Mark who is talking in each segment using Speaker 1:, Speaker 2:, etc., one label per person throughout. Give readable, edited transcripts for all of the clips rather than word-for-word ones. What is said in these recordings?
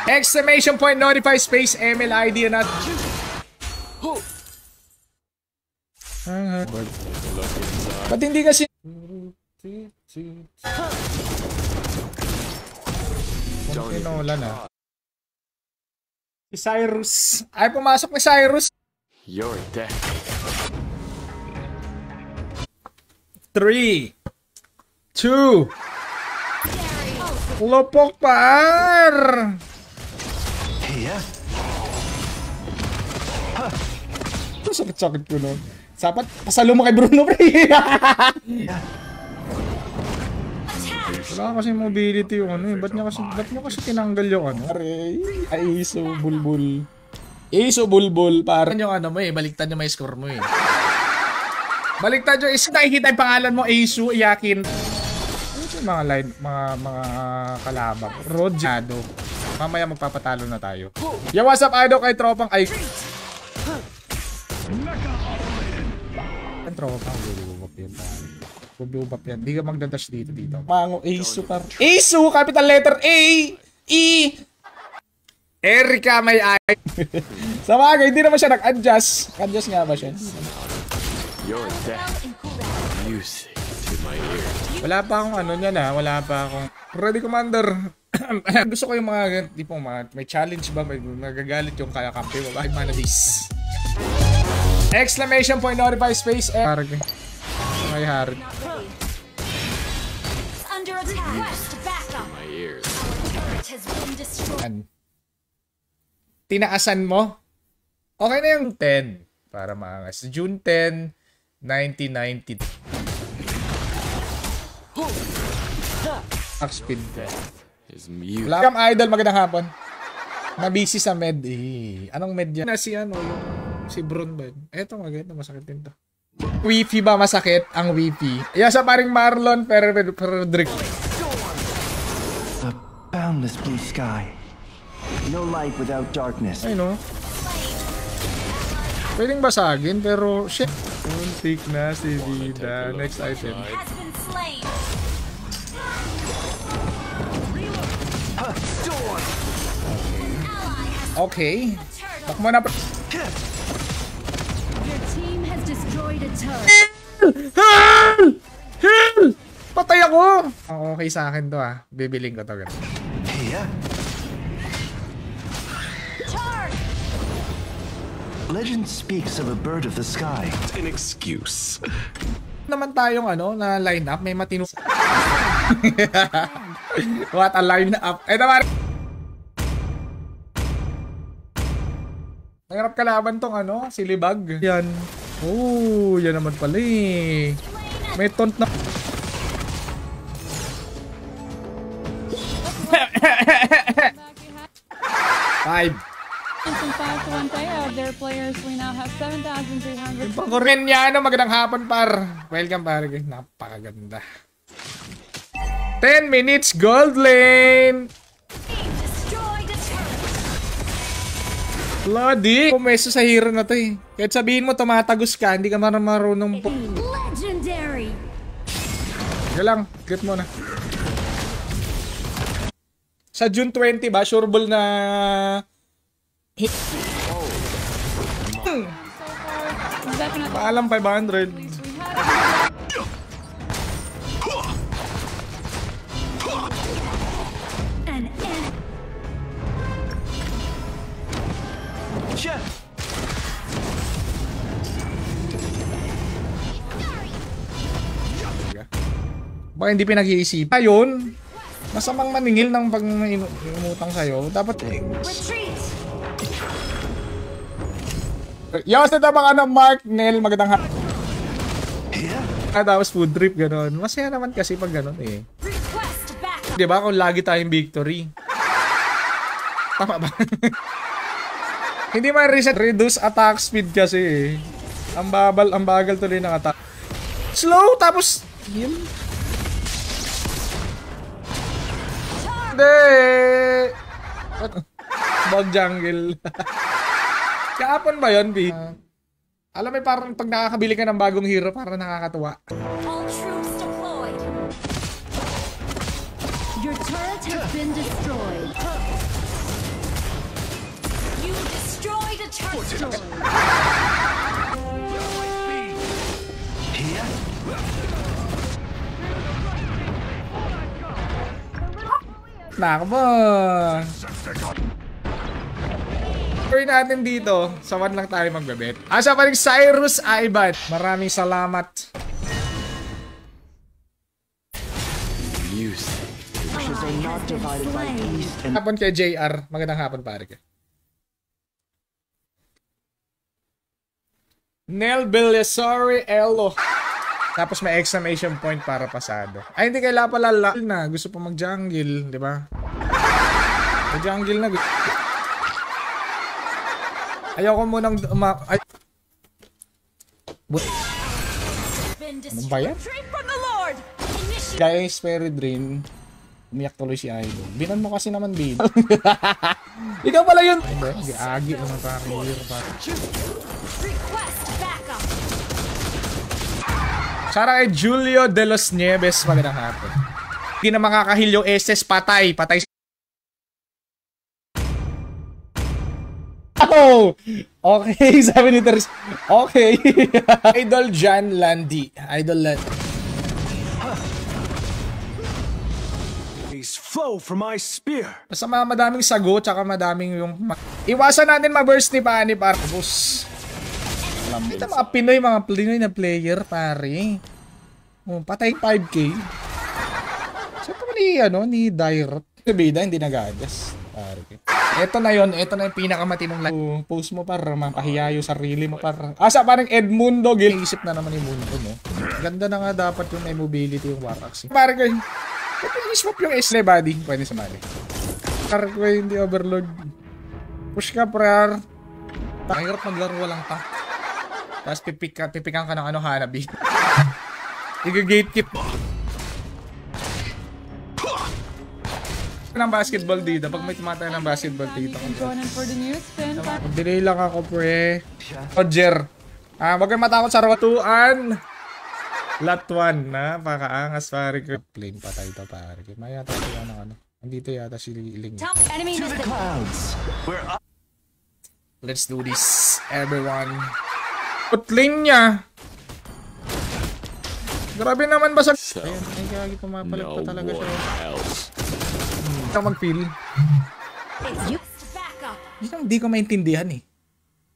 Speaker 1: Exclamation point, notify space, ML ID na. Ba't hindi kasi... Pinola na. Si Cyrus. Ay, pumasok ni Cyrus.
Speaker 2: You're dead.
Speaker 1: 3, 2, lopok par. Sakit-sakit ko nun. Sapat, pasalo mo kay Bruno, pre. Wala kasi mobility yung ano eh. Ba't niya kasi tinanggal yung ano? Aray, ay iso bulbul. Iso bulbul, parang yung ano mo eh. Baliktad yung may score mo eh. Baliktad yung isa. Nakikita yung pangalan mo, Isu, iyakin. Ano yung mga line, mga kalabang? Rodjado. Mamaya magpapatalo na tayo. Yo, what's up, Ado, kay tropang ay... Ang tropang bububap yan. Bububap yan. Di ka magdadash dito. Mango, Isu par. Isu, capital letter A, E. Erika may ay. Sa bagay, hindi naman siya nag-adjust. Adjust nga ba siya?
Speaker 2: You're dead. Music to my ears.
Speaker 1: Wala pa akong ano niyan ha. Wala pa akong... Ready, Commander. Gusto ko yung mga... Di po, may challenge ba? May nagagalit yung kaya kampi mo. Bakit mana this? Exclamation point, notify space. Harag eh. May harag.
Speaker 2: My ears.
Speaker 1: Tinaasan mo? Okay na yung 10. Para maangas. June 10, 1990. Speed ko. Welcome, Idol. Magandang hapon. Nabisi sa med. Anong med yan? Si ano, si Bron ba yun? Eto, maganda. Masakit din to. Wifi ba masakit? Ang wifi. Iya sa paring Marlon Rodrick.
Speaker 3: A boundless blue sky. No light without darkness.
Speaker 1: Ay no. Pwedeng basagin pero shit. Muntik na si Vida. Next item. Okay. Bak mo na. Hell! Patay ako! Okay sa akin to ah. Bibiling ko to.
Speaker 3: Legend speaks of a bird of the sky.
Speaker 2: An excuse.
Speaker 1: Naman tayong ano na line up, may matino. What a line up. Ito ba? Nangarap kalaban tong ano, si Libag. Yan. Oh, yan naman pala eh. May taunt na. Five.
Speaker 4: Their players, we now have 7,300.
Speaker 1: Koreanyano, magandang hapon par. Welcome par. Napakaganda. 10 minutes gold lane. Bloody. Pumeso sa hero na to eh. Kahit sabihin mo tumatagos ka, hindi ka marunong po.
Speaker 4: Legendary.
Speaker 1: Sige lang, get mo na. Sa June 20 ba, sureball na... Paalam 500. Baka hindi pinag-iisip. Ayun, masamang maningil ng pag umutang sa'yo. Dapat Yo, sa mga ano, Mark, Nel, magandang hapon. Tapos food trip, gano'n. Masaya naman kasi pag gano'n eh. Diba kung lagi tayong victory? Tama ba? Hindi man reset, reduce attack speed kasi eh. Ang bagal tuloy ng attack. Slow, tapos heal. Hindi! Bog jungle. Kahapon ba yun, B? Alam mo, parang pag nakakabili ka ng bagong hero, parang nakakatuwa.
Speaker 4: All troops deployed. Your turret has been destroyed. the charge store.
Speaker 3: Here?
Speaker 1: Nakaba. Gawin natin dito. Sa 1 lang tayo magbebet. Asa pa rin Cyrus Ivan. Maraming salamat.
Speaker 3: Ashes are not divided by east and
Speaker 1: Hapon kay JR. Magandang hapon pare ka. Nel Belisari Elo. Tapos may exclamation point para pasado. Ay, hindi kailangan pala na. Gusto pa mag-jungle, di ba? Mag-jungle na. Ayoko munang ay. Ano ba yan? Guys, Peregrine. Umiyak tuloy si Idol. Binan mo kasi naman, Bin. Ikaw pala yun. Hindi, agi naman parang hero pa. Sara kay Julio de los Nieves. Magandang hapon. Hindi na makakahil yung SS. Patay. Patay. Oh! Okay, sabi ni Teres. Okay. Idol Jan Landi. Idol Landi.
Speaker 3: flow from my spear.
Speaker 1: Basta madaming sago, tsaka madaming yung... Iwasan natin ma-burst ni Pani, para. Bus. Ito mga Pinoy na player, pare. Oh, patay 5K. Saan pa ni Direct? Bida, hindi nag-adjust. Ito na yung pinakamatinong post mo para mapahiya yung sarili mo para. Asa parang Edmundo, ginisip na naman yung mundo mo. Ganda na nga dapat yung may mobility yung Warax. Pare ko yung swap yung SLE body. Pwede sumali. Pare ko hindi overload. Push ka prayer. Mahirap maglaro walang tank. Tapos pipikan ka ng Hanabi. Iga-gatekeep. Ng basketball dito. Pag may tumatay ng basketball dito. Mag-delay lang ako, pre. Roger. Wag kayong matakot sa rawatuan. Lot 1 na. Pakaangas, pare ko. Plane patay to, pare. May yata sila ng ano. Andito yata si Ling.
Speaker 3: To the clouds. We're up.
Speaker 1: Let's do this, everyone. Putling niya. Grabe naman ba sa... Ayan, ay gagi pumapalit pa talaga siya. Hindi ka mag-feel. Hindi ko maintindihan eh.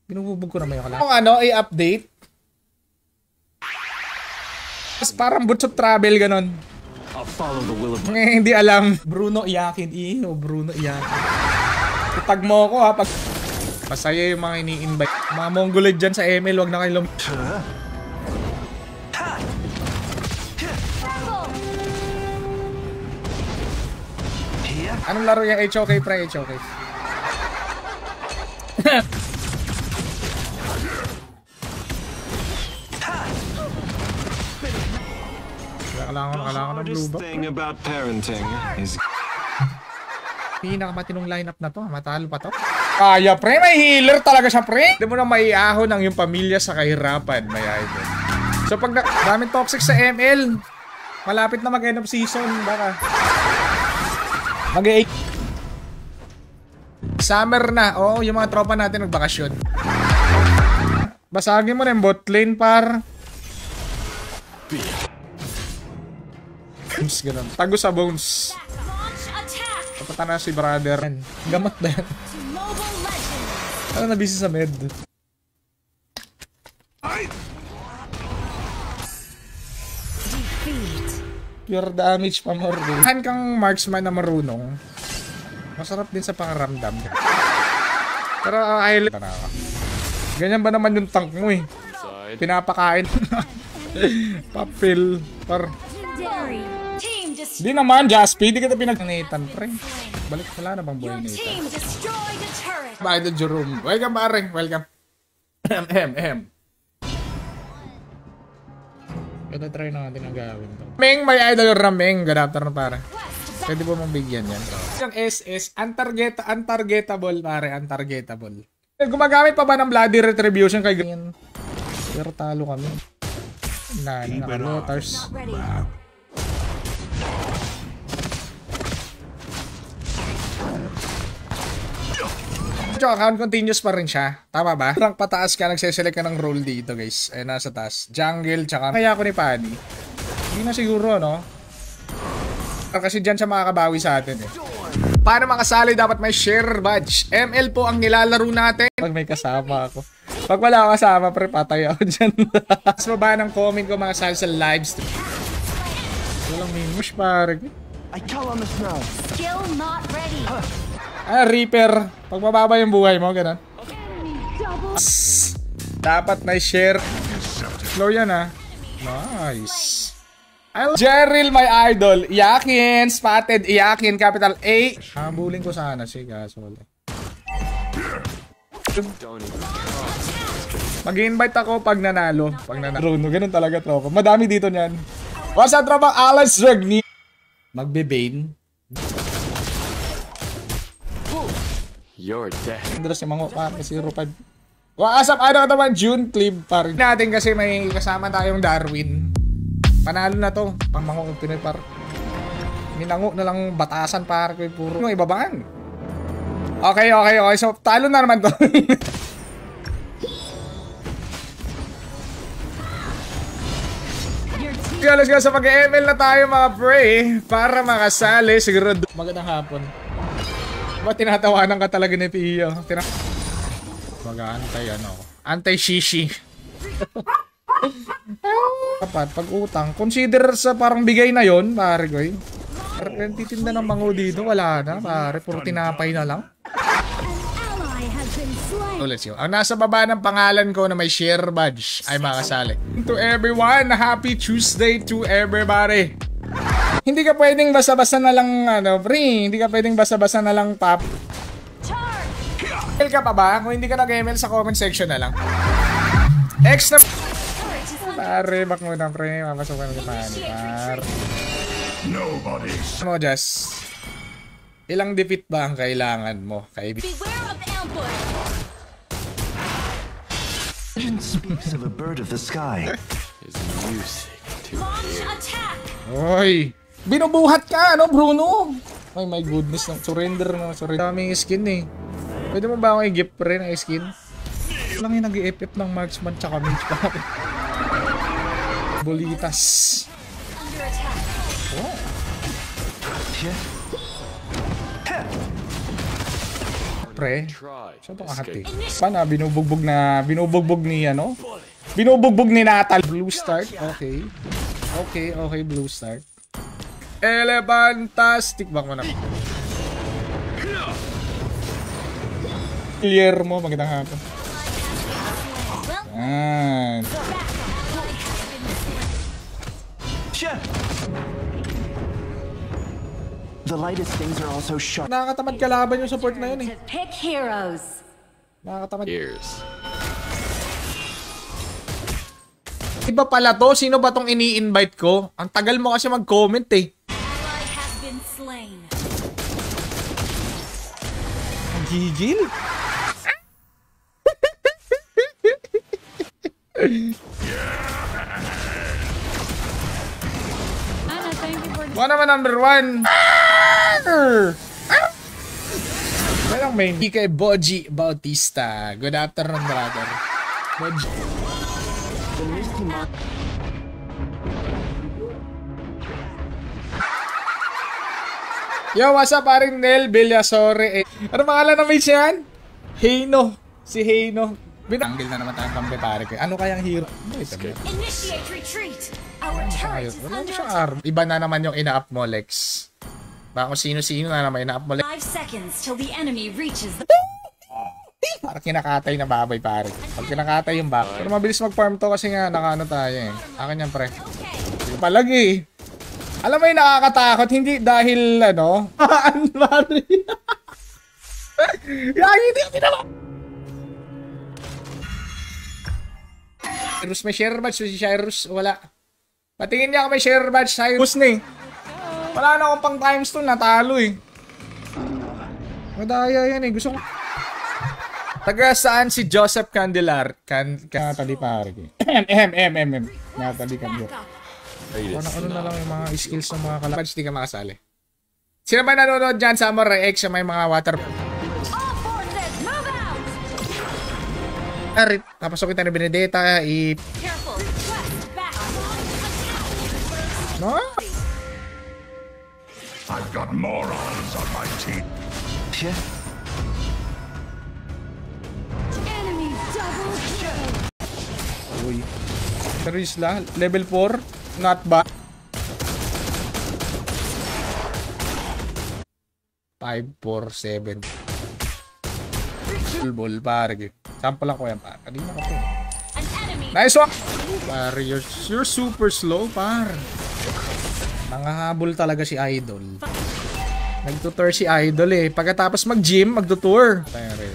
Speaker 1: Binububog ko naman yung kala. Kung i-update. Tapos parang boots of travel, ganon. Hindi alam. Bruno Iyakin. Bruno Iyakin. Itag mo ako ha. Pag... Masaya yung mga ini-invite. Mga Mongolid dyan sa ML, wag na kayo Anong laro yung HOK, pre? HOK. Kailangan ng blue box. Pinakamatinong lineup na to. Matalo pa to. Kaya, pre. May healer talaga siya, pre. Hindi mo na maiahon ang yung pamilya sa kahirapan. May idol. So, pag daming toxic sa ML, malapit na mag-end of season. Baka... Mag-8 summer na. Oo, yung mga tropa natin nagbakasyon. Basagin mo na yung bot lane, par. Bones, ganun. Tago sa bones. Kapata na si brother. Gamot na yan. Ano na busy sa med? Pure damage pa more. Han kang marksman na marunong. Masarap din sa pangaramdam. Pero highlight na ako. Ganyan ba naman yung tank mo eh? Pinapakain. Papil. Di naman, Jaspi. Di kita pinag-Nathan, pre. Balik wala na bang boy Nathan? Bye to Jerome. Welcome, pare. Welcome. Ito try natin ang gawin to. Meng, may idol Rameng. Good afternoon, para. Pwede po mong bigyan yan. Yung SS, untargetable, pare. Untargetable. Gumagamit pa ba ng Bloody Retribution kay ganyan? Pero talo kami. Naka-lotars. yung account, continuous pa rin siya. Tama ba? Rank pataas ka, nagseselect ka ng role dito, guys. Ay, nasa taas. Jungle, tsaka kaya ako ni Pani. Hindi na siguro, no? Kasi dyan siya makakabawi sa atin, eh. Paano makasali? Dapat may share badge. ML po ang nilalaro natin. Pag may kasama ako. Pag wala ako kasama, pre, patay ako dyan. Mas baba ng comment ko makasali sa live stream. Walang minmush, pare.
Speaker 3: I call on the snow.
Speaker 4: Skill not ready.
Speaker 1: Ah, Reaper. Pag mababa yung buhay mo, ganun. Dapat may share. Slow yan, ha. Nice. Jerril, my idol. Iyakin. Spotted. Iyakin. Capital A. Habulin ko sana si Gasol. Mag-invite ako pag nanalo. Pag nanalo. Ganun talaga, tropa. Madami dito niyan. What's up, tropa? Alas Dragni. Magbe-bane.
Speaker 2: You're dead.
Speaker 1: Andros yung mga kasi 05. What's up? Ano naman? June Clip pa rin natin kasi may kasama tayong Darwin. Panalo na to. Pangmango ng Pinoy par. Minango na lang batasan par ko puro. Yung ibabangan. Okay. So, talo na naman to. Let's go sa pag-ML na tayo mga pre. Para makasali. Siguro magandang hapon. Ba't tinatawanan ka talaga ni Pio? Mag-aantay ano. Anti-shishi. Dapat pag utang. Consider sa parang bigay na yon pare ko eh. Parang titinda ng mango dito. Wala na pare. Puro tinapay na lang. Let's go. Ang nasa baba ng pangalan ko na may share badge ay makasali. To everyone, happy Tuesday to everybody. Hindi ka pwedeng basa-basa na lang ano, pre. Hindi ka pwedeng basa-basa na lang pop. ML ka pa ba? Kung hindi ka nag-ML sa comment section na lang. X na pare, bak mo na pre. Mapasukan mo pa ni par. Mo just ilang defeat ba ang kailangan mo, kaibigan?
Speaker 4: Beware of ambush.
Speaker 3: Speaks of a bird of the sky.
Speaker 2: Is music to my
Speaker 4: Launch
Speaker 2: ears.
Speaker 4: attack.
Speaker 1: Oy! Binubuhat ka, ano, Bruno? Ay, my goodness. Surrender na. Surrender. Daming skin, eh. Pwede mo ba akong i-gift pa rin ang skin? Lang yung nag-i-FF ng marksman tsaka mage pa. Bolitas.
Speaker 4: Under attack.
Speaker 1: Oh. Pre. Saan ito kahati? Paano? Binubugbog ni ano? Binubugbog ni Natal. Blue start. Okay. Okay, blue start. Elefantastic. Bak mo na. Guillermo, magandang hapon. Yan.
Speaker 3: The lightest things are also sharp.
Speaker 1: Nakakatamad kalaban yung support na yun eh.
Speaker 4: Pick heroes.
Speaker 1: Nakakatamad.
Speaker 2: Ears.
Speaker 1: Iba pala to. Sino ba tong ini-invite ko? Ang tagal mo kasi mag-comment eh.
Speaker 4: Ally has been slain.
Speaker 1: Gigil?
Speaker 4: Anna, thank you for the
Speaker 1: One naman number 1. Walang main. Kay Boji Bautista. Good afternoon, brother. Boji.
Speaker 3: The misty mark.
Speaker 1: Yo, what's up, paring Nel Villasore? Ano pangalan ng mage yan? Heino. Si Heino. Binanggil na naman tayong kampe, pare ko. Ano kayang hero?
Speaker 4: initiate retreat. Our turret is
Speaker 1: Wala mo
Speaker 4: under
Speaker 1: siyang
Speaker 4: attack.
Speaker 1: arm. Iba na naman yung ina-up mo, Lex. Baka kung sino-sino na naman ina-up mo, Lex.
Speaker 4: 5 seconds till the enemy reaches the
Speaker 1: Parang kinakatay na babay, pare. Pag kinakatay yung back. Pero mabilis mag-farm to kasi nga nakaano tayo eh. Akin yan, pre. Yung palagi. Alam mo yung nakakatakot, hindi dahil ano. Pare. Yagi, hindi kami naman. Cyrus may share badge. Si Cyrus, wala. Patingin niya ako may share badge. Cyrus na eh. Wala na akong pang times to, natalo eh. Madaya yan eh. Gusto ko. Taga saan si Joseph Candelar? Natali pare ko. Natali Candelar. Ano na lang yung mga skills ng mga kalabas. Di ka makasali. Sino ba nanonood dyan? Samurai X may mga water.
Speaker 4: all forces move
Speaker 1: Arit, papasukin tayo ni Benedetta.
Speaker 4: Careful. Quest back.
Speaker 1: No?
Speaker 5: I've got morons on my team.
Speaker 3: Yeah.
Speaker 4: Enemy double kill.
Speaker 1: Uy. Terisla, level 4. Not bad. 5, 4, 7. Ball, pare. Sample lang ko yan, pare. Kanina ka po.
Speaker 4: An enemy.
Speaker 1: Nice one! Pare, you're super slow, pare. Nangahabol talaga si Idol. Nagtutour si Idol eh. Pagkatapos mag-gym, magtutour. Pare.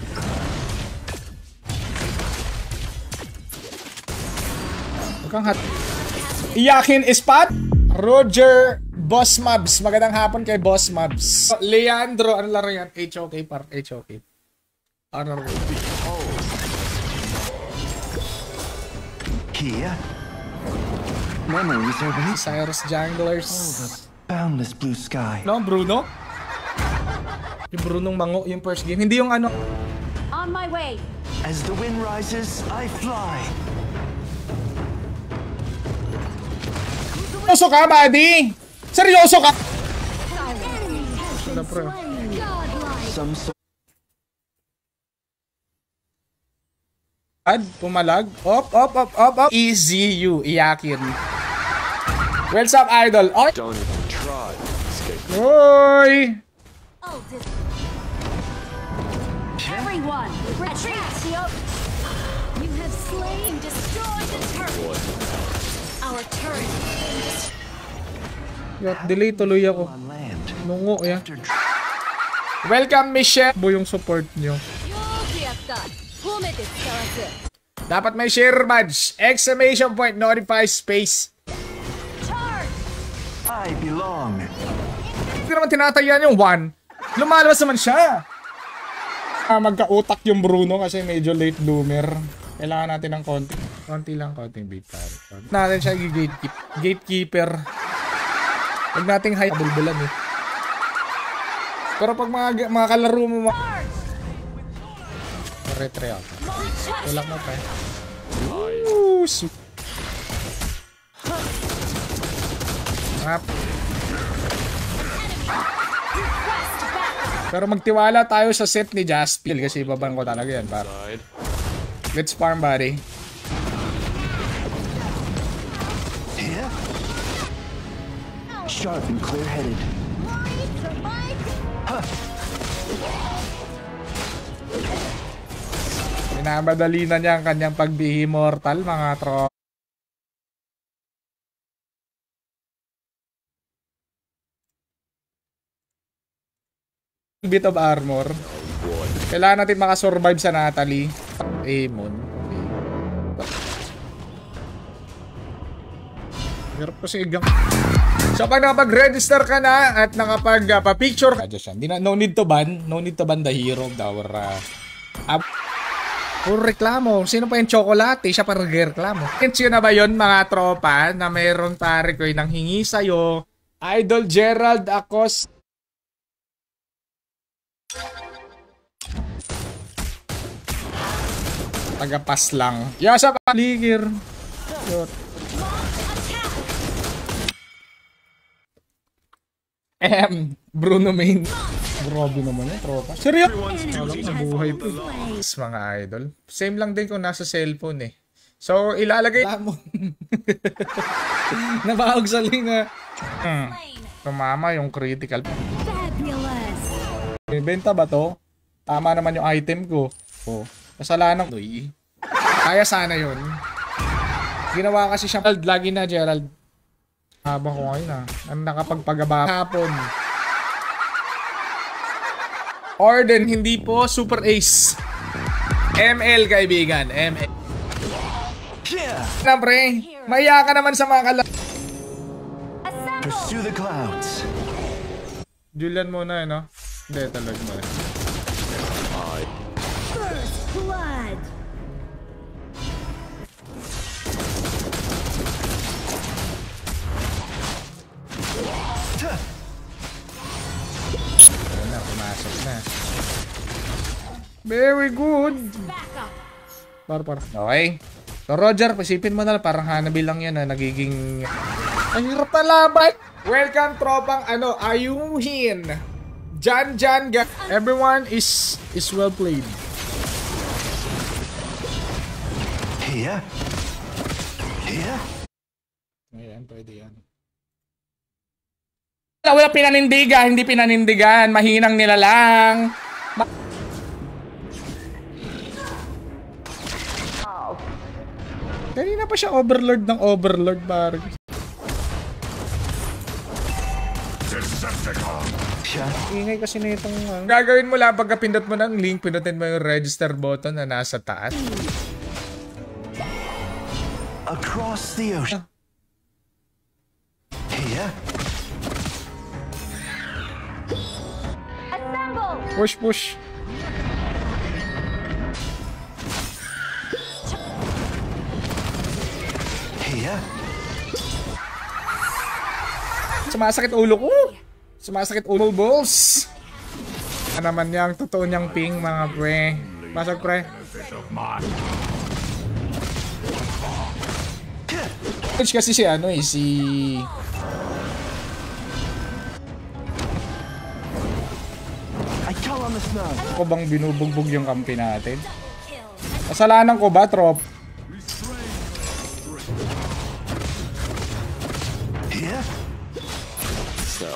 Speaker 1: Huwag kang hat. Iyakin Ispat. Roger Boss Mabs. Magandang hapon kay Boss Mabs. Leandro, ano laro yan? HOK par. HOK. Honor.
Speaker 3: Here. Memories are beneath
Speaker 1: Cyrus Junglers.
Speaker 3: boundless blue sky.
Speaker 1: No, Bruno? Yung Brunong Mango, yung first game. Hindi yung ano.
Speaker 4: On my way.
Speaker 3: As the wind rises, I fly.
Speaker 1: Seryoso ka, buddy? Seryoso ka?
Speaker 3: Some sort
Speaker 1: Pumalag. Op. Easy you, Iyakin. What's up, Idol? Oy!
Speaker 2: Don't even try to escape.
Speaker 1: Oy!
Speaker 4: Everyone, retreat. You have slain, destroyed the turret. Our turret.
Speaker 1: Yot, delay tuloy ako.
Speaker 3: on land.
Speaker 1: Nungo, ya.
Speaker 3: After
Speaker 1: Welcome, Michelle. Bu yung support nyo. Dapat may share badge. Exclamation point, notify space.
Speaker 3: I belong.
Speaker 1: Hindi naman tinatayan yung 1. Lumalabas naman siya. Magka-utak yung Bruno kasi medyo late bloomer. Kailangan natin ng konti. Konting bait pare. Natin siya gatekeeper. Huwag nating high bulbulan eh. Pero pag mga kalaro mo retre ako. Tulak mo pa eh. Map. Pero magtiwala tayo sa set ni Jaspil kasi babang ko talaga yan para. Let's farm, buddy.
Speaker 3: Here. Sharp and clear-headed.
Speaker 1: Minamadali na niya ang kanyang pagbihi-mortal, mga tro. Bit of armor. Kailangan natin makasurvive sa Natalie. Amon. Hirap kasi igang. So pag nakapag-register ka na at nakapag-pa-picture ka dyan, no need to ban the hero of our puro reklamo. Sino pa yung Chocolate? Siya pa reklamo. Yun na ba yun mga tropa na mayroon pare ko yung nanghingi sa'yo? Idol Gerald Acos. Tagapas lang. Yasa pa ligir. Bruno Main. Grabe naman yun, tropa. Seryo? Nabuhay po. Mga idol. Same lang din kung nasa cellphone eh. So, ilalagay mo. Nabahog sa linga. Tumama yung critical. Benta ba to? Tama naman yung item ko. Oh. Kasalanan ko. Kaya sana yun. Ginawa kasi siya. Lagi na, Gerald. Habang ko ngayon ang nakapagpagaba hapon. Orden, hindi po Super Ace. ML, kaibigan. ML. Na pre, maya ka naman sa mga
Speaker 3: Pursue the clouds.
Speaker 1: Julian muna no? Hindi, talag mo na.
Speaker 4: First blood.
Speaker 1: Na, pumasok na. Very good. Par. Okay. So, Roger, pasipin mo na lang. Parang Hanabi lang yan na nagiging... Ang hirap na laban! Welcome, tropang ayuhin! Jan. Everyone is well played.
Speaker 3: Here.
Speaker 1: Ayan, pwede yan. Wala pinanindigan, hindi pinanindigan. Mahinang nila lang. Kanina pa siya overlord ng overlord, parang. Ingay kasi na itong... Gagawin mo lang pagka pindot mo ng link, pindutin mo yung register button na nasa taas.
Speaker 3: Across the ocean. Here.
Speaker 4: Assemble!
Speaker 1: Push.
Speaker 3: Here.
Speaker 1: Sumasakit ulo ko. Sumasakit ulo, balls. Ano naman yung totoo niyang ping, mga pre. Pasok, pre. Kasi si ano eh, si...
Speaker 3: I call on the snow.
Speaker 1: Ako bang binubugbog yung kampi natin? Kasalanan ko ba, trop?
Speaker 3: Here.
Speaker 2: So,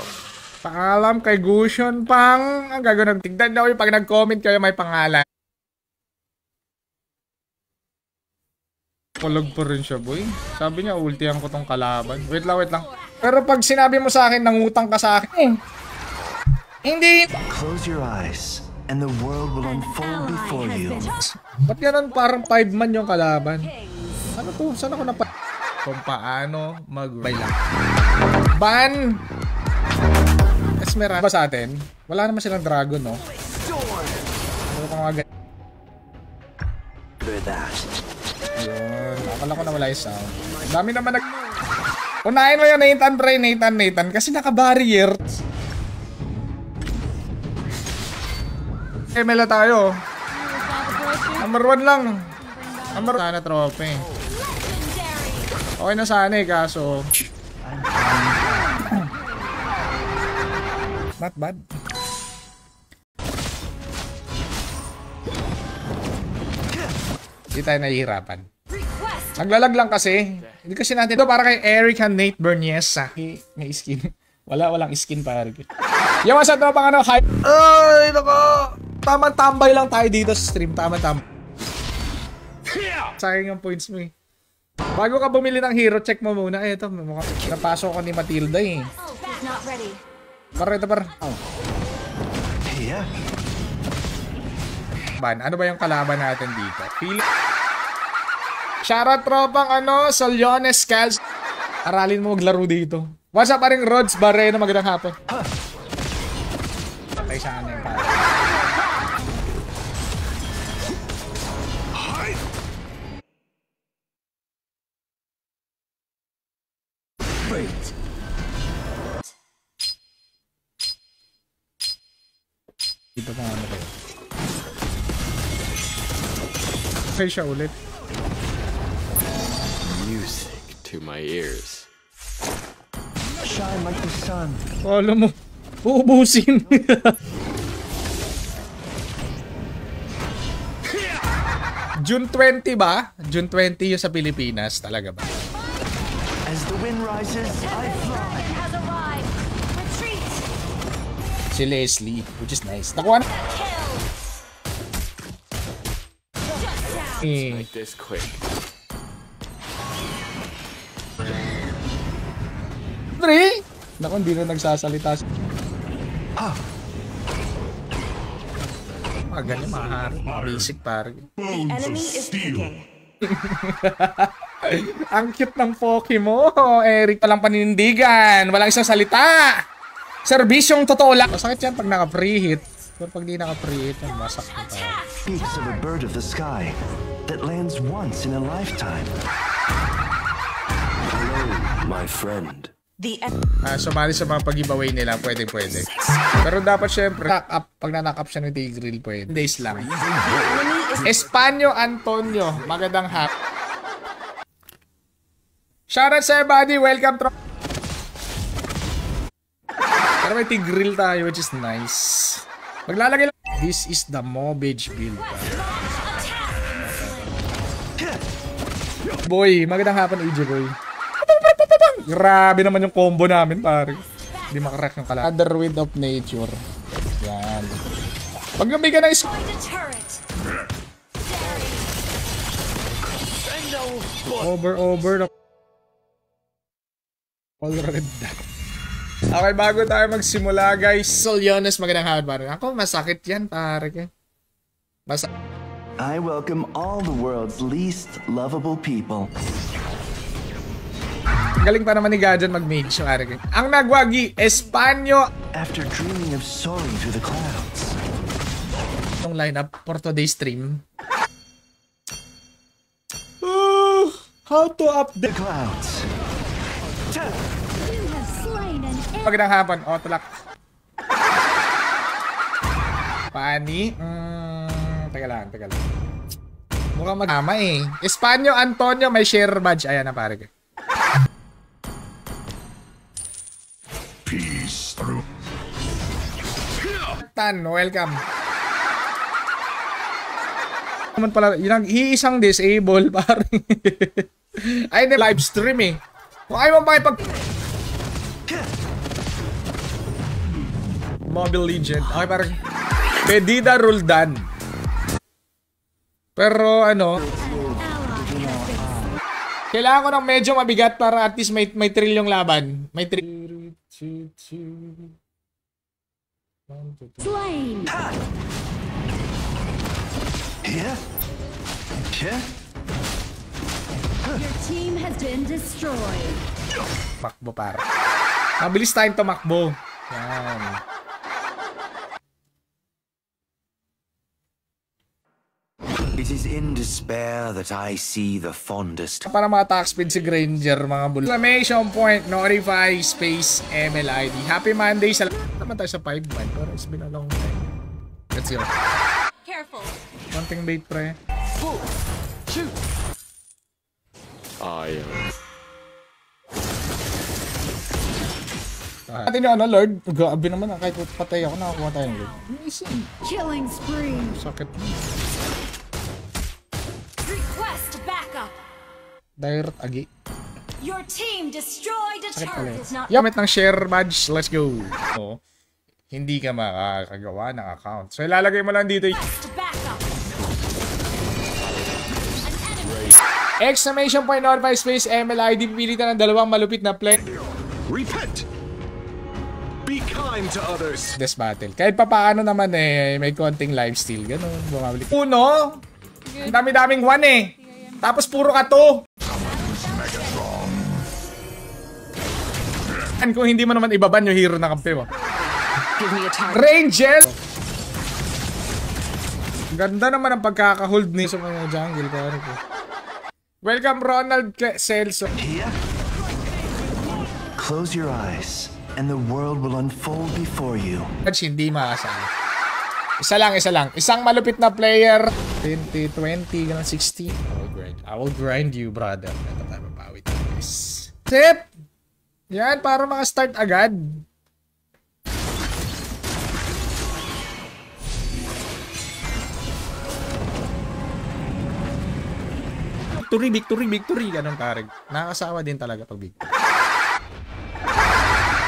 Speaker 1: Paalam kay Gusion Pang. Ang gagawin, tignan na ko yung pag nag-comment kayo may pangalan. Kulog pa rin siya, boy. Sabi niya, ultihan ko tong kalaban. Wait lang. Pero pag sinabi mo sa akin, nangutang ka sa akin. Hindi.
Speaker 3: Close your eyes, and the world will unfold before you.
Speaker 1: Ba't ganun parang 5 man yung kalaban? Ano to? Saan ako napa... Kung paano mag-buy lang. Ban! Esmeralda ba sa atin? Wala naman silang dragon, no? Ano pa mga ganyan? Ayun. Akala ko na wala yung sound. Dami naman nag... Unahin mo yun, Nathan, pre. Nathan. Kasi naka-barrier. Okay, mela tayo. Number 1 lang. Number 1 na trophy. Okay na sana eh, kaso... Not bad. Hindi tayo nahihirapan. Naglalag lang kasi. Hindi kasi natin ito para kay Eric and Nate Berniesa. May skin. Walang skin para. Yungasa ito pang ano, hype. Ay, nako. Tamang tambay lang tayo dito sa stream. Tamang tambay. Sayang yung points mo eh. Bago ka bumili ng hero, check mo muna. Eh, ito. Napasok ko ni Matilda eh.
Speaker 4: Not ready.
Speaker 1: Ito.
Speaker 3: Here.
Speaker 1: Ano ba yung kalaban natin dito? Shoutout tropang Solyones Scals. Aralin mo maglaro dito. What's up pa rin Rods Barreno, magandang hapon. Patay siya yung pala. Dito pa ano kayo. Okay siya ulit.
Speaker 2: music to my ears.
Speaker 3: Shine like the sun.
Speaker 1: Alam mo, uubusin. June 20 ba? June 20 yung sa Pilipinas. Talaga ba?
Speaker 3: As the wind rises, I fly.
Speaker 4: Has arrived. Retreat.
Speaker 1: Si Leslie, which is nice. Nakuha na.
Speaker 2: Like this quick.
Speaker 1: Pre! Naku, hindi na nagsasalita. Mga ganyan, mahari. Basic par.
Speaker 6: The enemy is picking.
Speaker 1: Ang cute ng Poke mo, Eric. Walang paninindigan. Walang isang salita. Serbisyong totoo lang. Masakit yan pag naka-free hit. Pero pag di naka-free hit, masak na tayo.
Speaker 3: Speaks of a bird of the sky that lands once in a lifetime.
Speaker 2: Hello, my friend.
Speaker 1: Sumali sa mga pag-giveaway nila, pwede. Pero dapat syempre, knock up. Pag na-knock up siya ng Tigreal, pwede. Days lang.
Speaker 6: The enemy
Speaker 1: Espanyo Antonio. Magandang hap. Shoutout sa everybody. Welcome to... Pero may tig-grill tayo, which is nice. Maglalagay lang. This is the Mobage build. Boy, magandang hapon, EJ boy. Grabe naman yung combo namin, pare. Hindi makarek ng kala. Other Wind of Nature. Yan. Pag nabigyan na is... Over. All red. Okay, bago tayo magsimula, guys. Solyones, magandang hapon, pare. Ako, masakit yan, pare.
Speaker 3: I welcome all the world's least lovable people.
Speaker 1: Galing pa naman ni Gajan mag-mage, pare. Ang nagwagi, Espanyo.
Speaker 3: After dreaming of soaring through the clouds.
Speaker 1: Itong lineup for today's stream. How to update
Speaker 3: The clouds.
Speaker 4: You have slain an enemy.
Speaker 1: Magandang hapon. O, tulak. Pani? Teka lang. Mukhang mag-ama eh. Espanyo Antonio, may share badge. Ayan na, pare.
Speaker 5: Peace through.
Speaker 1: Tan, welcome. Naman pala, yung iisang disable, pare. Ay, hindi, live stream eh. Kung ayaw mo pakipag... Mobile Legend. Okay, parang... Pedida Roldan. Pero, ano... Kailangan ko ng medyo mabigat para at least may thrill yung laban. May thrill.
Speaker 4: Slain.
Speaker 3: Yeah?
Speaker 4: Your team has been destroyed.
Speaker 1: Makbo, para. Mabilis tayong tumakbo. Yan.
Speaker 7: It is in despair that I see the fondest.
Speaker 1: Para mga attack speed si Granger, mga bull. Exclamation point, notify, space, MLID. Happy Monday sa... Naman tayo sa 5 man, pero it's been a long time. Let's go.
Speaker 4: Careful.
Speaker 1: Konting bait, pre. Atin yung ano, Lord. Grabe naman, kahit patay ako, nakakuha tayo ng Lord. Amazing.
Speaker 4: Killing spree.
Speaker 1: Sakit.
Speaker 4: Request backup.
Speaker 1: Direct agi.
Speaker 4: Your team destroyed a
Speaker 1: Sakit
Speaker 4: turret.
Speaker 1: pala. Gamit ng share badge. Let's go. Oh, hindi ka makakagawa ng account. So, ilalagay mo lang dito yung... Exclamation point, notify, space, MLID. Pipilitan ng dalawang malupit na play.
Speaker 5: Repent. Be kind to others.
Speaker 1: This battle. Kahit pa paano naman eh, may konting lifesteal. Ganun, bumabalik. Uno! Ang dami-daming 1 eh. Tapos puro ka 2. Kung hindi mo naman ibaban yung hero na kampi mo. Ranger! Ganda naman ang pagkaka-hold ni sa mga jungle. Pare ko. Welcome Ronald Celso.
Speaker 3: Here? Close your eyes, and the world will unfold before you.
Speaker 1: Hindi makasama. Isa lang. Isang malupit na player. 20, 20, 60. I will grind you, brother. Ito tayo mapawit. Sip! Yan, para maka-start agad. Victory. Ganun, Tarek. Nakakasawa din talaga pag victory.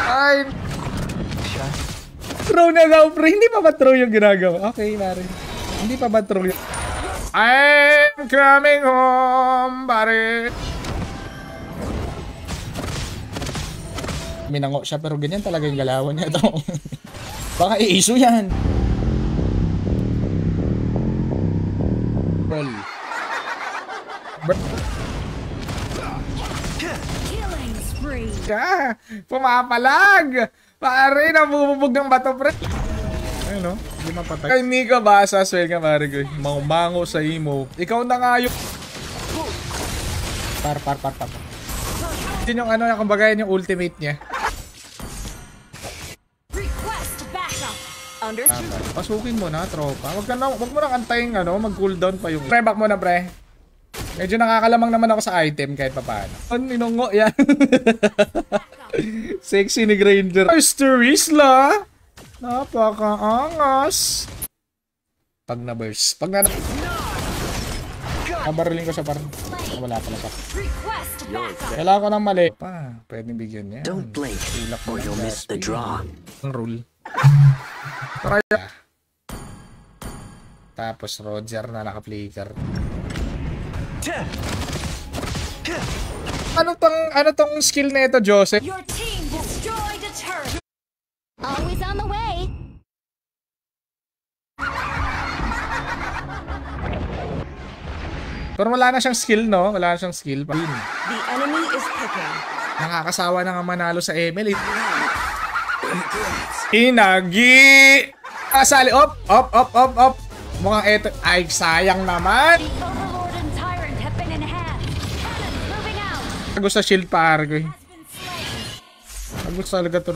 Speaker 1: Ay! Throw na daw, pre. Hindi pa ba throw yung ginagawa? Okay, pare. Hindi pa ba throw yung... I'm coming home, pare. Minango siya, pero ganyan talaga yung galawan niya. Baka i-issue yan. Roll.
Speaker 4: Killing spree.
Speaker 1: Pumapalag! Pare, namumubog ng bato, pre. Ayun, no? Hindi mapatay. Kay Nico Basas, welcome, pare ko. Mango sa imo. Ikaw na nga yung... Par. Yun yung ano, kumbaga yun yung ultimate niya.
Speaker 6: Understood.
Speaker 1: Pasukin mo na, tropa. Wag mo nang antayin, mag-cooldown pa yung... Pre, back mo na, pre. Medyo nakakalamang naman ako sa item kahit papaano. Ninungo, yan. Sexy ni Granger. Mr. Rizla! Napaka-angas. Pag na-burst. Pag na... Nabariling ko siya parang... Wala pala pa. Kailangan ko ng mali. Pwedeng bigyan niya.
Speaker 7: Don't blink, or you'll miss the draw.
Speaker 1: Ang rule. Kaya. Tapos Roger na naka-flicker. Ano tong skill na ito, Joseph?
Speaker 4: Your team destroyed a turret. Always on the way.
Speaker 1: Pero wala na siyang skill, no? Wala na siyang skill.
Speaker 6: The enemy is picking.
Speaker 1: Nakakasawa na nga manalo sa ML. Inagi! Asali! Op! Mukhang eto. Ay, sayang naman!
Speaker 4: The Overlord and Tyrant have been enhanced. Cannons moving out.
Speaker 1: Gusto shield par ko.
Speaker 4: Has been slain.
Speaker 1: Gusto talaga to.